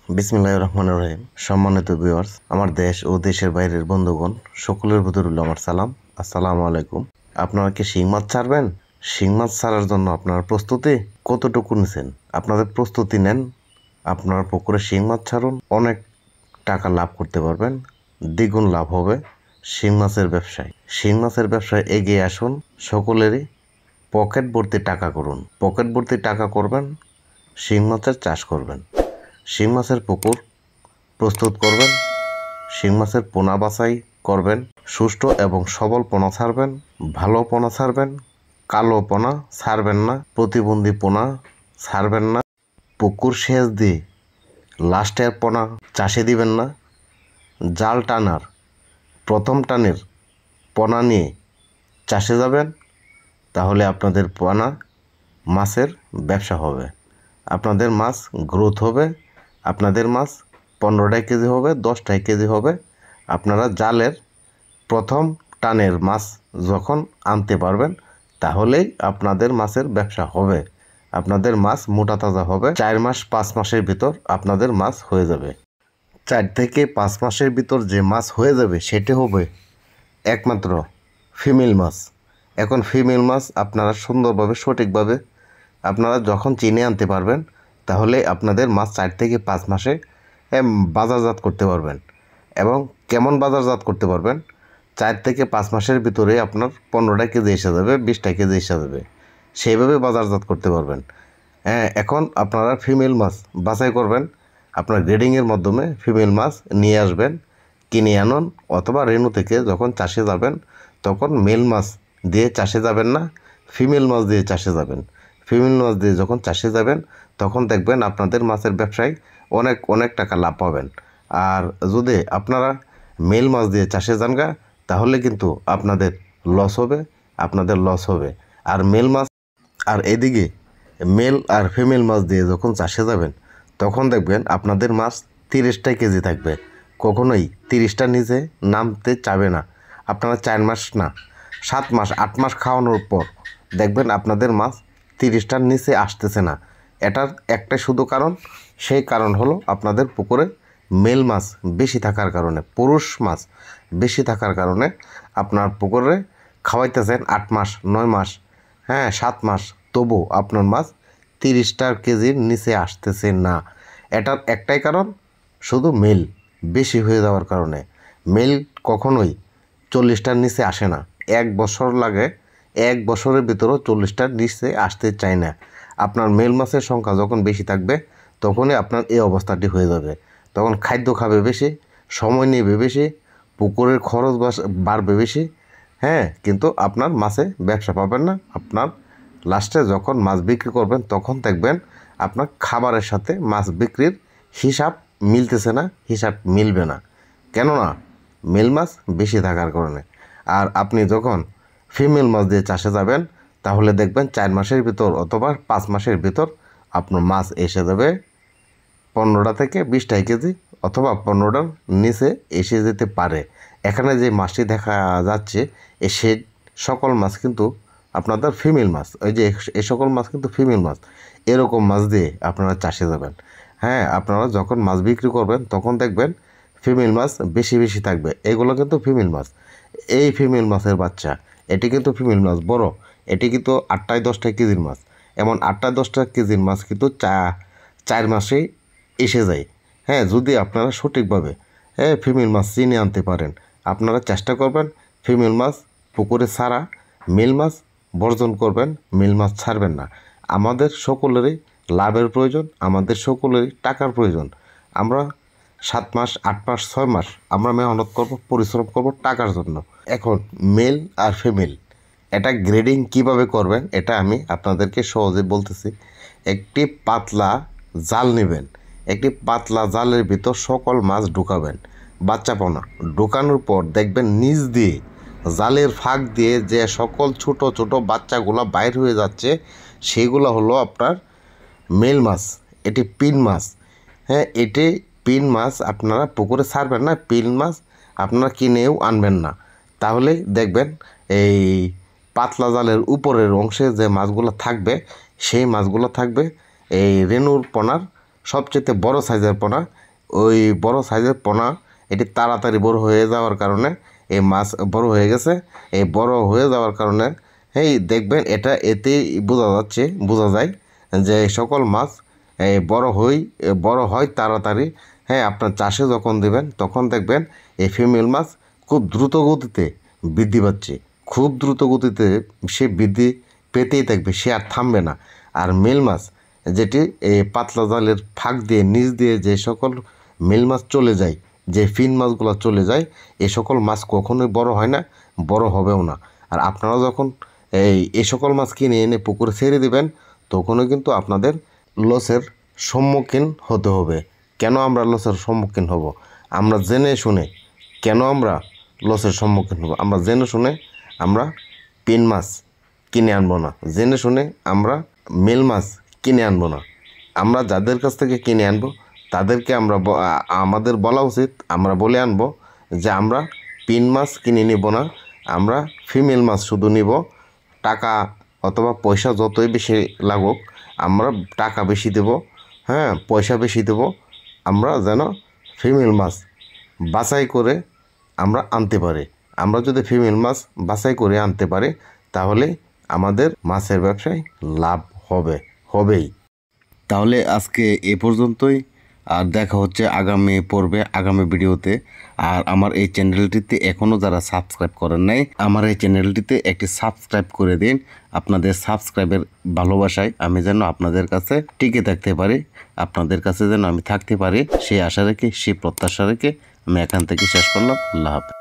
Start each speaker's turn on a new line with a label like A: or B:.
A: বিসমিল্লাহির রহমানির রহিম। সম্মানিত ভিউয়ার্স, আমার দেশ ও দেশের বাইরের বন্ধুগণ সকলের ভিতর রইল আমার সালাম। আসসালামু আলাইকুম। আপনারা কি শিং মাছ ছাড়বেন? শিং মাছ ছাড়ার জন্য আপনার প্রস্তুতি কতটুকু নিছেন? আপনাদের প্রস্তুতি নেন, আপনার পুকুরে শিং মাছ ছাড়ুন, অনেক টাকা লাভ করতে পারবেন, দ্বিগুণ লাভ হবে শিং মাছের ব্যবসায়। শিং মাছের ব্যবসায় এগিয়ে আসুন, সকলেরই পকেট ভর্তি টাকা করুন। পকেট ভর্তি টাকা করবেন, শিং মাছের চাষ করবেন, শিং মাছের পুকুর প্রস্তুত করবেন, শিং মাছের পোনা বাছাই করবেন, সুষ্ঠু এবং সবল পোনা ছাড়বেন, ভালো পোনা ছাড়বেন, কালো পোনা ছাড়বেন না, প্রতিবন্ধী পোনা ছাড়বেন না, পুকুর সেচ দিয়ে লাস্টের পোনা চাষে দিবেন না, জাল টানার প্রথম টানের পোনা নিয়ে চাষে যাবেন, তাহলে আপনাদের পোনা মাছের ব্যবসা হবে, আপনাদের মাছ গ্রোথ হবে, আপনাদের মাছ 15টাই কেজি হবে, 10টাই কেজি হবে। আপনারা জালের প্রথম টানের মাছ যখন আনতে পারবেন, তাহলেই আপনাদের মাছের ব্যবসা হবে, আপনাদের মাছ মোটা তাজা হবে। 4 মাস 5 মাসের ভিতর আপনাদের মাছ হয়ে যাবে। 4 থেকে 5 মাসের ভিতর যে মাছ হয়ে যাবে সেটি হবে একমাত্র ফিমেল মাছ। এখন ফিমেল মাছ আপনারা সুন্দরভাবে সঠিকভাবে আপনারা যখন চিনে আনতে পারবেন, তাহলে আপনাদের মাছ 4 থেকে 5 মাসে বাজারজাত করতে পারবেন। এবং কেমন বাজারজাত করতে পারবেন? 4 থেকে 5 মাসের ভিতরে আপনার 15টা কেজি এসে যাবে, 20টা কেজি এসে যাবে, সেইভাবে বাজারজাত করতে পারবেন। এখন আপনারা ফিমেল মাছ বাছাই করবেন, আপনার গ্রেডিংয়ের মাধ্যমে ফিমেল মাছ নিয়ে আসবেন, কিনে আনুন, অথবা রেনু থেকে যখন চাষে যাবেন তখন মেল মাছ দিয়ে চাষে যাবেন না, ফিমেল মাছ দিয়ে চাষে যাবেন। ফিমেল মাছ দিয়ে যখন চাষে যাবেন তখন দেখবেন আপনাদের মাছের ব্যবসায় অনেক অনেক টাকা লাভ পাবেন। আর যদি আপনারা মেল মাছ দিয়ে চাষে যান গা, তাহলে কিন্তু আপনাদের লস হবে, আপনাদের লস হবে। আর মেল মাছ আর এদিকে মেল আর ফিমেল মাছ দিয়ে যখন চাষে যাবেন তখন দেখবেন আপনাদের মাছ 30টা কেজি থাকবে, কখনোই 30টার নিচে নামতে চাবে না। আপনারা 4 মাস না 7 মাস 8 মাস খাওয়ানোর পর দেখবেন আপনাদের মাছ 30টার নিচে আসতেছে না। এটার একটাই শুধু কারণ, সেই কারণ হলো আপনাদের পুকুরে মেল মাছ বেশি থাকার কারণে, পুরুষ মাছ বেশি থাকার কারণে আপনার পুকুরে খাওয়াইতেছেন 8 মাস 9 মাস 7 মাস, তবু আপনার মাছ 30টা কেজির নিচে আসতেছে না। এটার একটাই কারণ, শুধু মেল বেশি হয়ে যাওয়ার কারণে। মেল কখনোই 40টার নিচে আসে না, 1 বছর লাগে, 1 বছরের ভিতরেও 40টার নিচে আসতে চায় না। আপনার মেল মাছের সংখ্যা যখন বেশি থাকবে তখনই আপনার এই অবস্থাটি হয়ে যাবে, তখন খাদ্য খাবে বেশি, সময় নেবে বেশি, পুকুরের খরচ বাড়বে বেশি, কিন্তু আপনার মাছে ব্যবসা পাবেন না। আপনার লাস্টে যখন মাছ বিক্রি করবেন তখন দেখবেন আপনার খাবারের সাথে মাছ বিক্রির হিসাব মিলতেছে না, হিসাব মিলবে না, কেননা মেল মাছ বেশি থাকার কারণে। আর আপনি যখন ফিমেল মাছ দিয়ে চাষে যাবেন তাহলে দেখবেন 4 মাসের ভিতর অথবা 5 মাসের ভিতর আপনার মাছ এসে যাবে 15টা থেকে 20টা কেজি, অথবা 15টার নিচে এসে যেতে পারে। এখানে যে মাছটি দেখা যাচ্ছে সে সকল মাছ কিন্তু আপনাদের ফিমেল মাছ, ওই যে এ সকল মাছ কিন্তু ফিমেল মাছ। এরকম মাছ দিয়ে আপনারা চাষে যাবেন। আপনারা যখন মাছ বিক্রি করবেন তখন দেখবেন ফিমেল মাছ বেশি বেশি থাকবে, এগুলো কিন্তু ফিমেল মাছ। এই ফিমেল মাছের বাচ্চা, এটি কিন্তু ফিমেল মাছ বড়, এটি কিন্তু 8টায় 10টা কেজির মাছ। এমন 8টা 10টা কেজির মাছ কিন্তু 4 মাসেই এসে যায়। যদি আপনারা সঠিকভাবে ফিমেল মাছ চিনে আনতে পারেন, আপনারা চেষ্টা করবেন ফিমেল মাছ পুকুরে ছাড়া, মেল মাছ বর্জন করবেন, মেল মাছ ছাড়বেন না। আমাদের সকলেরই লাভের প্রয়োজন, আমাদের সকলেরই টাকার প্রয়োজন। আমরা 7 মাস 8 মাস 6 মাস আমরা মেহনত করব, পরিশ্রম করব টাকার জন্য। এখন মেল আর ফিমেল এটা গ্রেডিং কিভাবে করবেন এটা আমি আপনাদেরকে সহজে বলতেছি। একটি পাতলা জাল নেবেন, একটি পাতলা জালের ভিতর সকল মাছ ঢুকাবেন, বাচ্চা পোনা ঢুকানোর পর দেখবেন নিচ দিয়ে জালের ফাঁক দিয়ে যে সকল ছোট ছোট বাচ্চাগুলো বাইর হয়ে যাচ্ছে সেগুলো হলো আপনার মেল মাছ। এটি পিন মাছ। এটি পিন মাছ আপনারা পুকুরে ছাড়বেন না, পিন মাছ আপনারা কিনেও আনবেন না। তাহলে দেখবেন এই পাতলা জালের উপরের অংশে যে মাছগুলো থাকবে সেই মাছগুলো থাকবে এই রেনুর পোনার সবচেয়ে বড় সাইজের পোনা। ওই বড় সাইজের পোনা এটি তাড়াতাড়ি বড় হয়ে যাওয়ার কারণে এই মাছ বড় হয়ে গেছে। এই বড় হয়ে যাওয়ার কারণে এই দেখবেন এতেই বোঝা যায় যে সকল মাছ বড় হয় তাড়াতাড়ি। হ্যাঁ, আপনার চাষে যখন দেবেন তখন দেখবেন এই ফিমেল মাছ খুব দ্রুত গতিতে বৃদ্ধি পাচ্ছে, খুব দ্রুত গতিতে সে বৃদ্ধি পেতেই থাকবে, সে আর থামবে না। আর মেল মাছ যেটি এই পাতলা জালের ফাঁক দিয়ে নিচ দিয়ে যে সকল মেল মাছ চলে যায়, যে ফিন মাছগুলো চলে যায়, এ সকল মাছ কখনোই বড় হয় না, বড় হবেও না। আর আপনারা যখন এই সকল মাছ কিনে এনে পুকুরে ছেড়ে দেবেন তখনও কিন্তু আপনাদের লসের সম্মুখীন হতে হবে। কেন আমরা লসের সম্মুখীন হব? আমরা জেনে শুনে কেন আমরা লসের সম্মুখীন হব? আমরা জেনে শুনে আমরা পিন মাছ কিনে আনবো না, জেনে শুনে আমরা মেল মাছ কিনে আনবো না। আমরা যাদের কাছ থেকে কিনে আনবো তাদেরকে আমাদের বলা উচিত, আমরা বলে আনবো যে আমরা পিন মাছ কিনে নিব না, আমরা ফিমেল মাছ শুধু নিব। টাকা অথবা পয়সা যতই বেশি লাগুক, আমরা টাকা বেশি দেব, হ্যাঁ পয়সা বেশি দেব, আমরা যেন ফিমেল মাছ বাছাই করে আমরা আনতে পারি। আমরা যদি ফিমেল মাছ বাছাই করে আনতে পারি তাহলে আমাদের মাছের ব্যবসায় লাভ হবেই। তাহলে আজকে এ পর্যন্তই, আর দেখা হচ্ছে আগামী ভিডিওতে। আর আমার এই চ্যানেলটিতে এখনও যারা সাবস্ক্রাইব করেন নাই, আমার এই চ্যানেলটিতে একটি সাবস্ক্রাইব করে দিন। আপনাদের সাবস্ক্রাইবের ভালোবাসায় আমি যেন আপনাদের কাছে টিকে থাকতে পারি, আপনাদের কাছে যেন আমি থাকতে পারি, সেই আশা রেখে সেই প্রত্যাশা রেখে আমি এখান থেকে শেষ করলাম। আল্লাহ হাফেজ।